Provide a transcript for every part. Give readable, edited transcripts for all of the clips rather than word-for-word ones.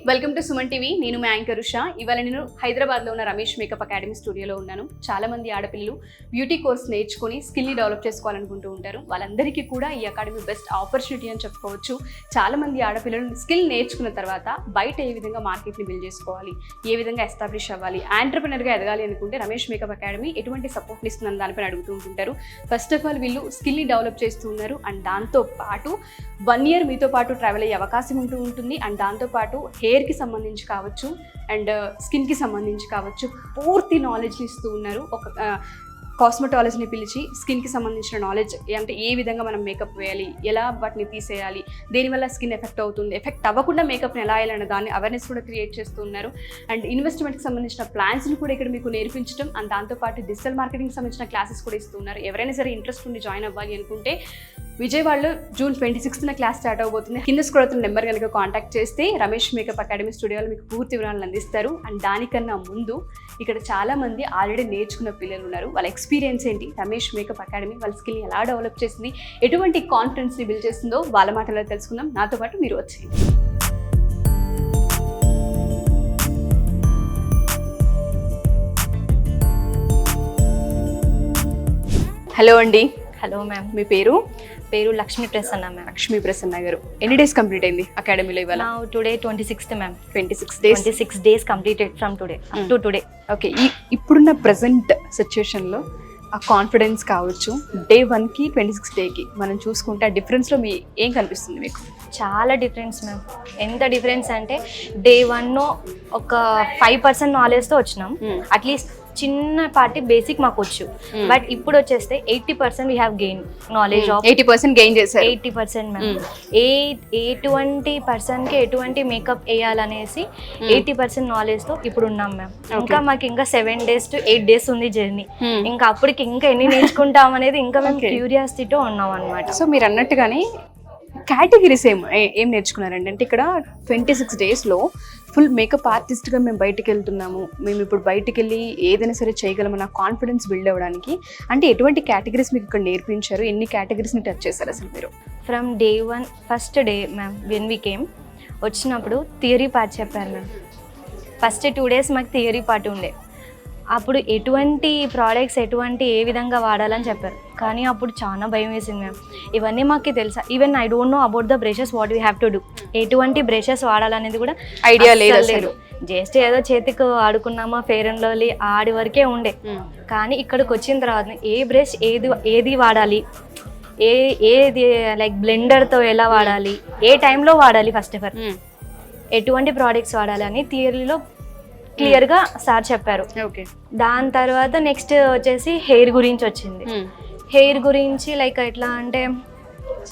Welcome to Suman TV. నేను మీ anchor Usha. ఇవాళ నేను హైదరాబాద్లో ఉన్న రమేష్ మేకప్ అకాడమీ స్టూడియోలో ఉన్నాను. చాలా మంది ఆడపిల్లలు బ్యూటీ కోర్స్ నేర్చుకొని స్కిల్ని డెవలప్ చేసుకోవాలనుకుంటూ ఉంటారు. వాళ్ళందరికీ కూడా ఈ అకాడమీ బెస్ట్ ఆపర్చునిటీ అని చెప్పుకోవచ్చు. చాలా మంది ఆడపిల్లలు స్కిల్ నేర్చుకున్న తర్వాత బయట ఏ విధంగా మార్కెట్ని బిల్డ్ చేసుకోవాలి, ఏ విధంగా ఎస్టాబ్లిష్ అవ్వాలి, ఆంటర్ప్రెనర్గా ఎదగాలి అనుకుంటే రమేష్ మేకప్ అకాడమీ ఎటువంటి సపోర్ట్ ఇస్తుందని దానిపైన అడుగుతూ ఉంటుంటారు. ఫస్ట్ ఆఫ్ ఆల్ వీళ్ళు స్కిల్ని డెవలప్ చేస్తూ ఉన్నారు. అండ్ దాంతో పాటు 1 year మీతో పాటు ట్రావెల్ అయ్యే అవకాశం ఉంటుంది. అండ్ దాంతోపాటు హెయిర్కి సంబంధించి కావచ్చు అండ్ స్కిన్కి సంబంధించి కావచ్చు పూర్తి నాలెడ్జ్ ఇస్తూ ఉన్నారు. ఒక కాస్మెటాలజీని పిలిచి స్కిన్కి సంబంధించిన నాలెడ్జ్ అంటే ఏ విధంగా మనం మేకప్ వేయాలి, ఎలా వాటిని తీసేయాలి, దేనివల్ల స్కిన్ ఎఫెక్ట్ అవుతుంది, ఎఫెక్ట్ అవ్వకుండా మేకప్ని ఎలా వేయాలన్న దాన్ని అవేర్నెస్ కూడా క్రియేట్ చేస్తూ ఉన్నారు. అండ్ ఇన్వెస్ట్మెంట్కి సంబంధించిన ప్లాన్స్ని కూడా ఇక్కడ మీకు నేర్పించడం, అండ్ దాంతోపాటు డిజిటల్ మార్కెటింగ్కి సంబంధించిన క్లాసెస్ కూడా ఇస్తూ ఉన్నారు. ఎవరైనా సరే ఇంట్రెస్ట్ ఉండి జాయిన్ అవ్వాలి అనుకుంటే విజయవాడలో June 26న క్లాస్ స్టార్ట్ అవబోతుంది. కింద స్క్రోల్ అవుతున్న నెంబర్ కనుక కాంటాక్ట్ చేస్తే రమేష్ మేకప్ అకాడమీ స్టూడియోలో మీకు పూర్తి వివరాలను అందిస్తారు. అండ్ దానికన్నా ముందు ఇక్కడ చాలా మంది ఆల్రెడీ నేర్చుకున్న పిల్లలు ఉన్నారు. వాళ్ళ ఎక్స్పీరియన్స్ ఏంటి, రమేష్ మేకప్ అకాడమీ వాళ్ళ స్కిల్ని ఎలా డెవలప్ చేసింది, ఎటువంటి కాన్ఫిడెన్స్ని బిల్డ్ చేస్తుందో వాళ్ళ మాటల్లో తెలుసుకుందాం. నాతో పాటు మీరు వచ్చేయండి. హలో అండి. హలో మ్యామ్, మీ పేరు? లక్ష్మీ ప్రసన్న మ్యామ్. లక్ష్మీ ప్రసన్న గారు, ఎన్ని డేస్ కంప్లీట్ అయింది అకాడమీలో ఇవాళ? Today 26th ma'am. 26 days completed from today up to today. Okay, ఇప్పుడున్న ప్రజెంట్ సిచ్యువేషన్లో ఆ కాన్ఫిడెన్స్ కావచ్చు, Day 1కి 26 డేకి మనం చూసుకుంటే ఆ డిఫరెన్స్లో ఏం కనిపిస్తుంది మీకు? చాలా డిఫరెన్స్ మ్యామ్. ఎంత డిఫరెన్స్ అంటే Day 1 ఒక 5% నాలెడ్జ్తో వచ్చినాం. అట్లీస్ట్ చిన్నపాటి బేసిక్ మాకు వచ్చు. బట్ ఇప్పుడు వచ్చేస్తే 80% we have gain knowledge of 80% gain చేశారు. 80% మ్యామ్. ఎటువంటి పర్సన్కి ఎటువంటి మేకప్ వేయాలనేసి 80% నాలెడ్జ్తో ఇప్పుడు ఉన్నాం మ్యామ్. ఇంకా మాకు ఇంకా 7 days to 8 days ఉంది జర్నీ. ఇంకా అప్పటికి ఇంకా ఎన్ని నేర్చుకుంటాం అనేది ఇంకా మేము క్యూరియాసిటీతో ఉన్నాం అనమాట. సో మీరు అన్నట్టుగానే కేటగిరీస్ ఏం నేర్చుకున్నారండి అంటే ఇక్కడ 26 daysలో ఫుల్ మేకప్ ఆర్టిస్ట్గా మేము బయటికి వెళ్తున్నాము, మేము ఇప్పుడు బయటికి వెళ్ళి ఏదైనా సరే చేయగలమన్న కాన్ఫిడెన్స్ బిల్డ్ అవ్వడానికి అంటే ఎటువంటి కేటగిరీస్ మీకు ఇక్కడ నేర్పించారు, ఎన్ని కేటగిరీస్ని టచ్ చేశారు అసలు మీరు? From Day 1 first day ma'am when we came వచ్చినప్పుడు థియరీ పార్ట్ చెప్పారు మ్యామ్. ఫస్ట్ 2 days మాకు థియరీ పార్ట్ ఉండే. అప్పుడు ఎటువంటి ప్రోడక్ట్స్ ఏ విధంగా వాడాలని చెప్పారు. కానీ అప్పుడు చాలా భయం వేసింది మ్యామ్. ఇవన్నీ మాకు తెలుసా? Even I don't know about the brushes what we have to do. ఎటువంటి బ్రషెస్ వాడాలనేది కూడా ఐడియా లేదు. జస్ట్ ఏదో చేతికి ఆడుకున్నామా ఫెయిర్ అండ్ లవ్లీ ఆడి వరకే ఉండే. కానీ ఇక్కడికి వచ్చిన తర్వాత ఏ బ్రష్ ఏది వాడాలి, ఏది లైక్ బ్లెండర్తో ఎలా వాడాలి, ఏ టైంలో వాడాలి, ఫస్ట్ ఆఫ్ ఆల్ ఎటువంటి ప్రోడక్ట్స్ వాడాలి అని థియరీలో క్లియర్గా సార్ చెప్పారు. ఓకే, దాని తర్వాత నెక్స్ట్ వచ్చేసి హెయిర్ గురించి వచ్చింది. హెయిర్ గురించి లైక్ ఎట్లా అంటే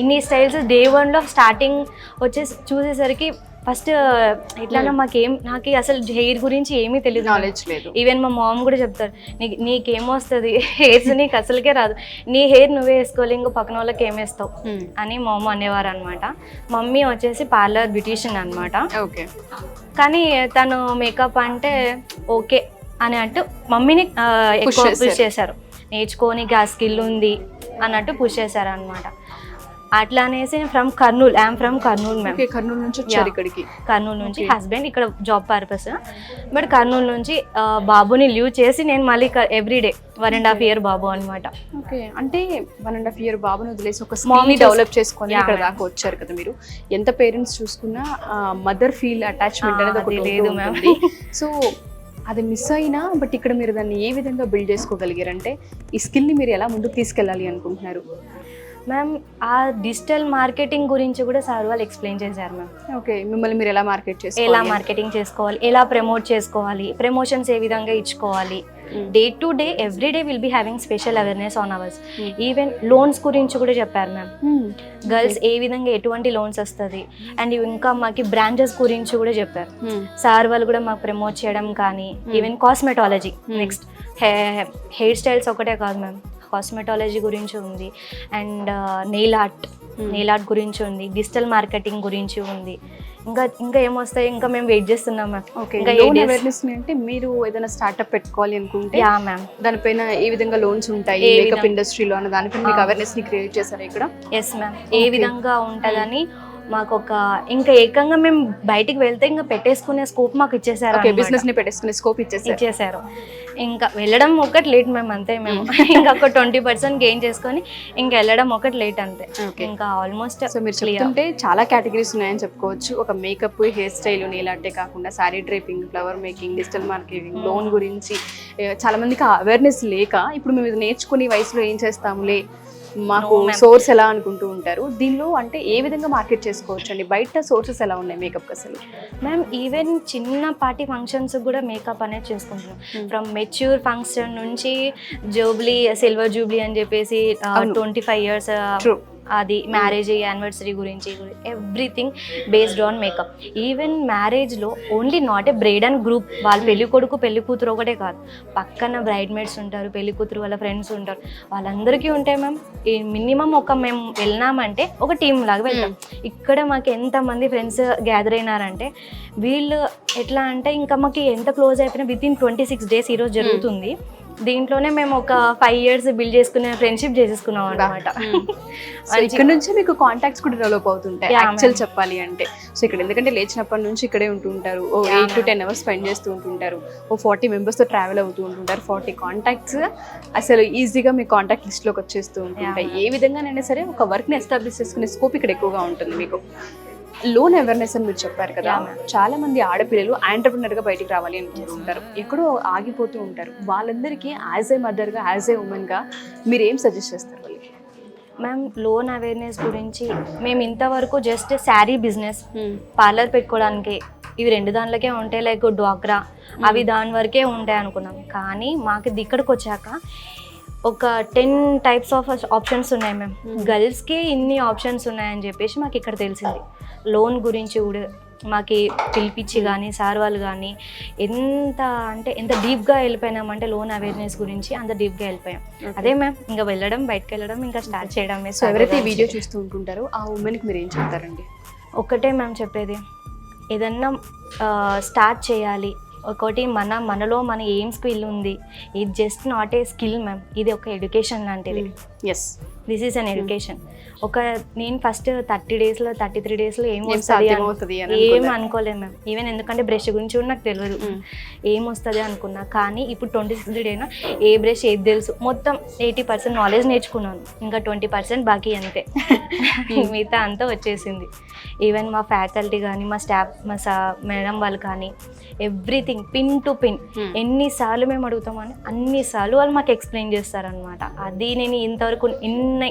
ఇన్ని స్టైల్స్ Day 1లో స్టార్టింగ్ వచ్చేసి చూసేసరికి ఫస్ట్ ఎట్లా నాకు అసలు హెయిర్ గురించి ఏమీ తెలియదు, నాలెడ్జ్ లేదు. ఈవెన్ మా మామ్ కూడా చెప్తారు, నీకేమొస్తుంది హెయిర్స్, నీకు అసలుకే రాదు, నీ హెయిర్ నువ్వే వేసుకోవాలి, ఇంకో పక్కన వాళ్ళకి ఏమేస్తావు అని మా అమ్మ అనేవారు అనమాట. మమ్మీ వచ్చేసి పార్లర్ బ్యూటీషియన్ అనమాట. ఓకే, కానీ తను మేకప్ అంటే ఓకే అని అంటూ మమ్మీని ఎక్కువ పుష్ చేశారు. నేర్చుకోనికి ఆ స్కిల్ ఉంది అన్నట్టు పుష్ చేశారు అనమాట. అట్లా అనేసి from Kurnool, I'm from Kurnool ma'am. Kurnool నుంచి వచ్చారు ఇక్కడికి? కర్నూలు నుంచి, హస్బెండ్ ఇక్కడ జాబ్ పర్పస్. బట్ కర్నూలు నుంచి బాబుని లీవ్ చేసి నేను మళ్ళీ ఎవ్రీడే 1.5 year బాబు అనమాట. ఓకే, అంటే 1.5 year బాబుని వదిలేసి ఒక స్కిల్ని డెవలప్ చేసుకొని ఇక్కడ దాకా వచ్చారు కదా మీరు. ఎంత పేరెంట్స్ చూసుకున్నా మదర్ ఫీల్ అటాచ్మెంట్ అనేది ఒకటి లేదు మ్యామ్. సో అది మిస్ అయినా బట్ ఇక్కడ మీరు దాన్ని ఏ విధంగా బిల్డ్ చేసుకోగలిగారంటే ఈ స్కిల్ని మీరు ఎలా ముందుకు తీసుకెళ్ళాలి అనుకుంటున్నారు? మ్యామ్ ఆ డిజిటల్ మార్కెటింగ్ గురించి కూడా సార్ వాళ్ళు ఎక్స్ప్లెయిన్ చేశారు మ్యామ్. ఓకే, మిమ్మల్ని మీరు ఎలా మార్కెటింగ్ చేసుకోవాలి, ఎలా ప్రమోట్ చేసుకోవాలి, ప్రమోషన్స్ ఏ విధంగా ఇచ్చుకోవాలి. Day to day every day will be having special awareness on hours. Even loans గురించి కూడా చెప్పారు మ్యామ్. గర్ల్స్ ఏ విధంగా ఎటువంటి లోన్స్ వస్తుంది అండ్ ఇంకా మాకు బ్రాంచెస్ గురించి కూడా చెప్పారు సార్ వాళ్ళు కూడా మాకు ప్రమోట్ చేయడం. కానీ even cosmetology, next hair styles ఒకటే కాదు మ్యామ్, కాస్మెటాలజీ గురించి ఉంది అండ్ నెయిల్ ఆర్ట్ గురించి ఉంది, డిజిటల్ మార్కెటింగ్ గురించి ఉంది. ఇంకా ఏమొస్తాయి, ఇంకా మేము వెయిట్ చేస్తున్నాం మ్యామ్. ఇంకా అవేర్నెస్ అంటే మీరు ఏదైనా స్టార్ట్అప్ పెట్టుకోవాలి అనుకుంటే మ్యామ్ దానిపైన ఏ విధంగా లోన్స్ ఉంటాయి మేకప్ ఇండస్ట్రీలో అన్న దానిపైన మీకు అవేర్నెస్ ని క్రియేట్ చేశారు ఇక్కడ? ఎస్ మ్యామ్, ఏ విధంగా ఉంటుందని మాకు ఒక ఇంకా ఏకంగా మేము బయటికి వెళ్తే ఇంకా పెట్టేసుకునే స్కోప్ మాకు ఇచ్చేసారు ఓకే, బిజినెస్ ని పెట్టేసుకునే స్కోప్ ఇచ్చేసారు. ఇంకా వెళ్ళడం ఒకటి లేట్ మేము అంతే, మేము ఇంకా ఒక 20% గెయిన్ చేసుకొని ఇంకా వెళ్ళడం ఒకటి లేట్ అంతే. ఇంకా ఆల్మోస్ట్ సో మీరు చెప్తుంటే చాలా కేటగిరీస్ ఉన్నాయని చెప్పుకోవచ్చు. ఒక మేకప్, హెయిర్ స్టైల్, నెయిల్ ఆర్టే కాకుండా sari డ్రైపింగ్, flower making, digital marketing, loan గురించి చాలా మందికి అవేర్నెస్ లేక ఇప్పుడు మేము ఇది నేర్చుకుని వయసులో ఏం చేస్తాములే, మాకు సోర్స్ ఎలా అనుకుంటూ ఉంటారు. దీనిలో అంటే ఏ విధంగా మార్కెట్ చేసుకోవచ్చు అండి? బయట సోర్సెస్ ఎలా ఉన్నాయి మేకప్ అసలు? మ్యామ్ ఈవెన్ చిన్నపాటి ఫంక్షన్స్ కూడా మేకప్ అనేది చేసుకుంటున్నాం. ఫ్రమ్ మెచ్యూర్ ఫంక్షన్ నుంచి జూబ్లీ, సిల్వర్ జూబ్లీ అని చెప్పేసి 25 years అది మ్యారేజ్ యానివర్సరీ గురించి everything based on makeup. Even మ్యారేజ్లో only not a bride and group, వాళ్ళ పెళ్లి కొడుకు పెళ్లి కూతురు ఒకటే కాదు, పక్కన బ్రైడ్ మేడ్స్ ఉంటారు, పెళ్లి కూతురు వాళ్ళ ఫ్రెండ్స్ ఉంటారు, వాళ్ళందరికీ ఉంటాయి మ్యామ్. ఈ మినిమం మేము వెళ్ళినామంటే ఒక టీమ్ లాగా వెళ్తాం. ఇక్కడ మాకు ఎంతమంది ఫ్రెండ్స్ గ్యాదర్ అయినారంటే వీళ్ళు ఎట్లా అంటే ఇంకా మాకు ఎంత క్లోజ్ అయిపోయినా వితిన్ 26 days ఈరోజు జరుగుతుంది. దీంట్లోనే మేము ఒక 5 years బిల్డ్ చేసుకునే ఫ్రెండ్షిప్ చేసేసుకున్నాం అనమాట. ఇక్కడ నుంచి మీకు కాంటాక్ట్స్ కూడా డెవలప్ అవుతుంటాయి యాక్చువల్ చెప్పాలి అంటే. సో ఇక్కడ ఎందుకంటే లేచినప్పటి నుంచి ఇక్కడే ఉంటుంటారు, 8 to 10 hours స్పెండ్ చేస్తూ ఉంటుంటారు, 40 members తో ట్రావెల్ అవుతూ ఉంటుంటారు. 40 కాంటాక్ట్స్ అసలు ఈజీగా మీ కాంటాక్ట్ లిస్ట్లోకి వచ్చేస్తూ ఉంటుంటాయి. ఏ విధంగానైనా సరే ఒక వర్క్ని ఎస్టాబ్లిష్ చేసుకునే స్కోప్ ఇక్కడ ఎక్కువగా ఉంటుంది మీకు. లోన్ అవేర్నెస్ అని మీరు చెప్పారు కదా, చాలా మంది ఆడపిల్లలు ఆంటర్ప్రినర్ గా బయటికి రావాలి అనుకుంటుంటారు, ఎక్కడో ఆగిపోతూ ఉంటారు. వాళ్ళందరికీ యాజ్ ఏ మదర్ గా, యాజ్ ఏ ఉమెన్ గా మీరు ఏం సజెస్ట్ చేస్తారు వాళ్ళకి? మ్యామ్ లోన్ అవేర్నెస్ గురించి మేము ఇంతవరకు జస్ట్ శారీ బిజినెస్, పార్లర్ పెట్టుకోవడానికి ఇవి 2 దానిలోకే ఉంటాయి, లైక్ డ్వాక్రా అవి దాని వరకే ఉంటాయి అనుకున్నాం. కానీ మాకు ఇక్కడికి వచ్చాక ఒక 10 types ఆఫ్ ఆప్షన్స్ ఉన్నాయి మ్యామ్. గర్ల్స్కి ఇన్ని ఆప్షన్స్ ఉన్నాయని చెప్పేసి మాకు ఇక్కడ తెలిసింది. లోన్ గురించి కూడా మాకు పిలిపించి కానీ సార్ వాళ్ళు కానీ ఎంత డీప్గా వెళ్ళిపోయినామంటే లోన్ అవేర్నెస్ గురించి అంత డీప్గా వెళ్ళిపోయాం. అదే మ్యామ్ ఇంకా వెళ్ళడం, బయటకు వెళ్ళడం, ఇంకా స్టార్ట్ చేయడమే. సో ఎవరైతే వీడియో చూస్తూ ఉంటుంటారో ఆ ఉమెన్కి మీరు ఏం చెప్తారండి? ఒకటే మ్యామ్ చెప్పేది, ఏదన్నా స్టార్ట్ చేయాలి, ఒకటి మనలో మన ఏం స్కిల్ ఉంది, ఇది just not a skill ma'am, ఇది ఒక ఎడ్యుకేషన్ లాంటిది. This is an education. నేను ఫస్ట్ 30 daysలో 33 daysలో ఏమొస్తుంది ఏం అనుకోలేదు మ్యామ్. ఈవెన్ ఎందుకంటే బ్రష్ గురించి కూడా నాకు తెలియదు, ఏమొస్తుంది అనుకున్నా. కానీ ఇప్పుడు 26 days ఏ బ్రష్ ఏది తెలుసు, మొత్తం 80% నాలెడ్జ్ నేర్చుకున్నాను, ఇంకా 20% బాకీ అంతే. మిగతా అంతా వచ్చేసింది. ఈవెన్ మా ఫ్యాకల్టీ కానీ, మా స్టాఫ్, మా మేడం వాళ్ళు కానీ ఎవ్రీథింగ్ పిన్ టు పిన్ ఎన్నిసార్లు మేము అడుగుతామని అన్నిసార్లు వాళ్ళు మాకు ఎక్స్ప్లెయిన్ చేస్తారనమాట. అది నేను ఇంతవరకు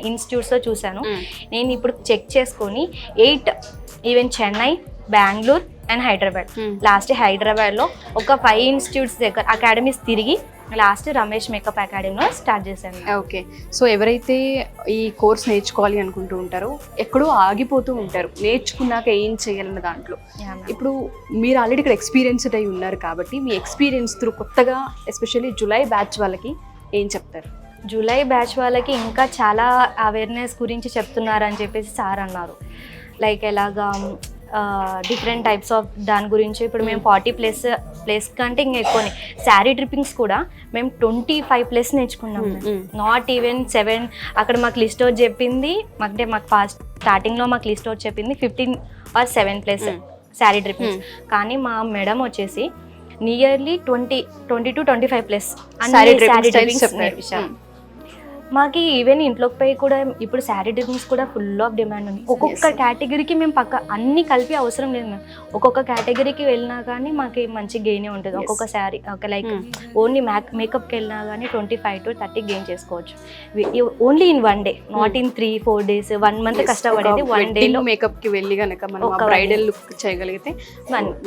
ఇన్స్టిట్యూట్స్లో చూశాను. నేను ఇప్పుడు చెక్ చేసుకొని 8 even Chennai, Bengaluru and Hyderabad, last హైదరాబాద్లో ఒక 5 ఇన్స్టిట్యూట్స్ దగ్గర అకాడమీస్ తిరిగి లాస్ట్ రమేష్ మేకప్ అకాడమీలో స్టార్ట్ చేశాను. ఓకే, సో ఎవరైతే ఈ కోర్స్ నేర్చుకోవాలి అనుకుంటూ ఉంటారో ఎక్కడో ఆగిపోతూ ఉంటారు, నేర్చుకున్నాక ఏం చేయాలన్న దాంట్లో. ఇప్పుడు మీరు ఆల్రెడీ ఇక్కడ ఎక్స్పీరియన్స్డ్ అయి ఉన్నారు కాబట్టి మీ ఎక్స్పీరియన్స్ త్రూ కొత్తగా ఎస్పెషల్లీ జూలై బ్యాచ్ వాళ్ళకి ఏం చెప్తారు? జూలై బ్యాచ్ వాళ్ళకి ఇంకా చాలా అవేర్నెస్ గురించి చెప్తున్నారని చెప్పేసి సార్ అన్నారు. లైక్ ఎలాగా డిఫరెంట్ టైప్స్ ఆఫ్ దాని గురించి. ఇప్పుడు మేము 40+ కంటే ఇంకా ఎక్కువనే. శారీ డ్రిప్పింగ్స్ కూడా మేము 25+ నేర్చుకున్నాం. Not even 7. అక్కడ మాకు లిస్ట్ అవుట్ చెప్పింది, అంటే మాకు ఫస్ట్ స్టార్టింగ్లో మాకు లిస్ట్ అవుట్ చెప్పింది 15 or 7+ శారీ డ్రిప్పింగ్స్. కానీ మా మేడం వచ్చేసి నియర్లీ 20 to 25+ శారీ డ్రిప్పింగ్స్ నేర్పించారు. మాకు ఈవెన్ ఇంట్లోకి పోయి కూడా ఇప్పుడు శారీ డ్రిప్పింగ్స్ కూడా ఫుల్ ఆఫ్ డిమాండ్ ఉంది. ఒక్కొక్క కేటగిరీకి మేము అన్ని కలిపి అవసరం లేదు మ్యామ్. ఒక్కొక్క కేటగిరీకి వెళ్ళినా కానీ మాకు మంచి గెయినే ఉంటుంది. ఒక్కొక్క శారీ ఒక లైక్ ఓన్లీ మేకప్కి వెళ్ళినా కానీ 25 to 30 గెయిన్ చేసుకోవచ్చు. Only in 1 day, not in 3-4 days, 1 month కష్టపడేది 1 dayలో. మేకప్కి వెళ్ళి కనుక మనం బ్రైడల్ లుక్ చేయగలిగితే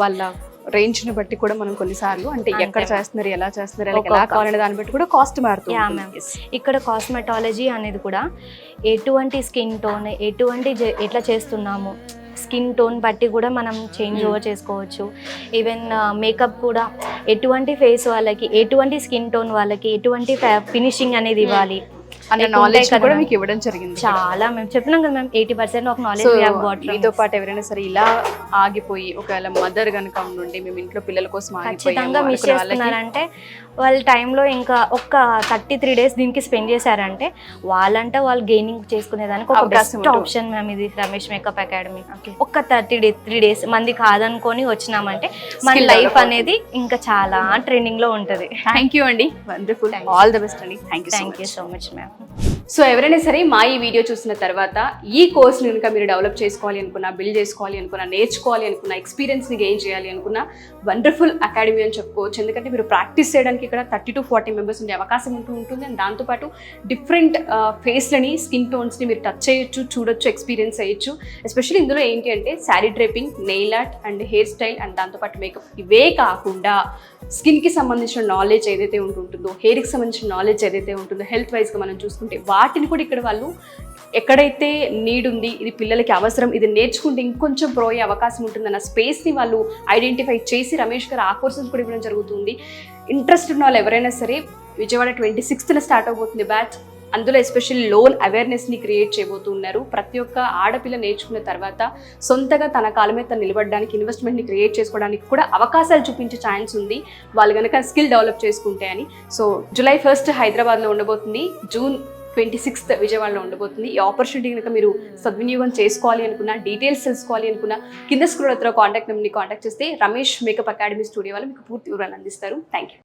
వాళ్ళ రేంజ్ ని బట్టి కూడా మనం కొన్నిసార్లు అంటే ఎక్కడ చేస్తున్నారు, ఎలా చేస్తున్నారు, ఎలా కావాలనే దాన్ని బట్టి కూడా కాస్ట్ మారుతుంది. ఇక్కడ కాస్మెటాలజీ అనేది కూడా ఎటువంటి స్కిన్ టోన్, ఎట్లా చేస్తున్నాము, స్కిన్ టోన్ బట్టి కూడా మనం చేంజ్ ఓవర్ చేసుకోవచ్చు. ఈవెన్ మేకప్ కూడా ఎటువంటి ఫేస్ వాళ్ళకి, ఎటువంటి స్కిన్ టోన్ వాళ్ళకి, ఎటువంటి ఫినిషింగ్ అనేది ఇవ్వాలి, అన్న ఎక్కువ ఉంటాయి నాలెడ్జ్ కదా కూడా ma'am. మీకు ఇవ్వడం జరిగింది. చాలా మేము చెప్పినాం కదా ma'am 80% of so knowledge we have got మీతో పాటు ఎవరైనా సరే ఇలా ఆగిపోయి ఒకవేళ మదర్ కనుక ఉండి మేము ఇంట్లో పిల్లల కోసం ఖచ్చితంగా మిస్ చేస్తున్నారంటే వాళ్ళ టైంలో ఇంకా ఒక్క 33 days దీనికి స్పెండ్ చేశారంటే వాళ్ళంటే వాళ్ళు గెయినింగ్ చేసుకునేదానికి ఒక అవకాశం బెస్ట్ ఉంటుంది. ఆప్షన్ మ్యామ్ ఇది రమేష్ మేకప్ అకాడమీ. ఒక్క 33 days మంది కాదనుకొని వచ్చినామంటే మన Skill లైఫ్ develop అనేది ఇంకా చాలా ట్రెండింగ్ లో ఉంటుంది. థ్యాంక్ యూ అండి, wonderful, Thank you. All the best అండి. Thank thank you you so much ma'am. So ఎవరైనా సరే మా ఈ వీడియో చూసిన తర్వాత ఈ కోర్స్ని కనుక మీరు డెవలప్ చేసుకోవాలి అనుకున్నా, బిల్డ్ చేసుకోవాలి అనుకున్నా, నేర్చుకోవాలి అనుకున్నా, ఎక్స్పీరియన్స్ని గెయిన్ చేయాలి అనుకున్నా వండర్ఫుల్ అకాడమీ అని చెప్పుకోవచ్చు. ఎందుకంటే మీరు ప్రాక్టీస్ చేయడానికి ఇక్కడ 30 to 40 మెంబర్స్ ఉండే అవకాశం ఉంటుంది. అండ్ దాంతోపాటు డిఫరెంట్ ఫేస్లని, స్కిన్ టోన్స్ని మీరు టచ్ చేయొచ్చు, చూడొచ్చు, ఎక్స్పీరియన్స్ చేయొచ్చు. ఎస్పెషల్లీ ఇందులో ఏంటి అంటే sari draping, nail art and hair style and దాంతోపాటు మేకప్, ఇవే కాకుండా స్కిన్కి సంబంధించిన నాలెడ్జ్ ఏదైతే ఉంటుందో, హెయిర్కి సంబంధించిన నాలెడ్జ్ ఏదైతే ఉంటుందో, హెల్త్ వైజ్గా మనం చూసుకుంటే వాటిని కూడా ఇక్కడ వాళ్ళు ఎక్కడైతే నీడ్ ఉంది, ఇది పిల్లలకి అవసరం, ఇది నేర్చుకుంటే ఇంకొంచెం ప్రో అయ్యే అవకాశం ఉంటుందన్న స్పేస్ని వాళ్ళు ఐడెంటిఫై చేసి రమేష్ గారు ఆ కోర్సెస్ కూడా ఇవ్వడం జరుగుతుంది. ఇంట్రెస్ట్ ఉన్న వాళ్ళు ఎవరైనా సరే విజయవాడ 26th స్టార్ట్ అవబోతుంది బ్యాచ్. అందులో ఎస్పెషల్లీ లోన్ అవేర్నెస్ని క్రియేట్ చేయబోతున్నారు. ప్రతి ఒక్క ఆడపిల్ల నేర్చుకున్న తర్వాత సొంతగా తన కాళ్ళ మీద తను నిలబడడానికి, ఇన్వెస్ట్మెంట్ని క్రియేట్ చేసుకోవడానికి కూడా అవకాశాలు చూపించే ఛాన్స్ ఉంది వాళ్ళు కనుక స్కిల్ డెవలప్ చేసుకుంటే అని. సో July 1st హైదరాబాద్లో ఉండబోతుంది, June 26th విజయవాడలో ఉండబోతుంది. ఈ ఆపర్చునిటీ కనుక మీరు సద్వినియోగం చేసుకోవాలి అనుకున్నా, డీటెయిల్స్ తెలుసుకోవాలి అనుకున్నా కింద స్క్రోల్ అవుతున్న కాంటాక్ట్ నెంబర్ని కాంటాక్ట్ చేస్తే రమేష్ మేకప్ అకాడమీ స్టూడియో వాళ్ళు మీకు పూర్తి వివరాలు అందిస్తారు. Thank you.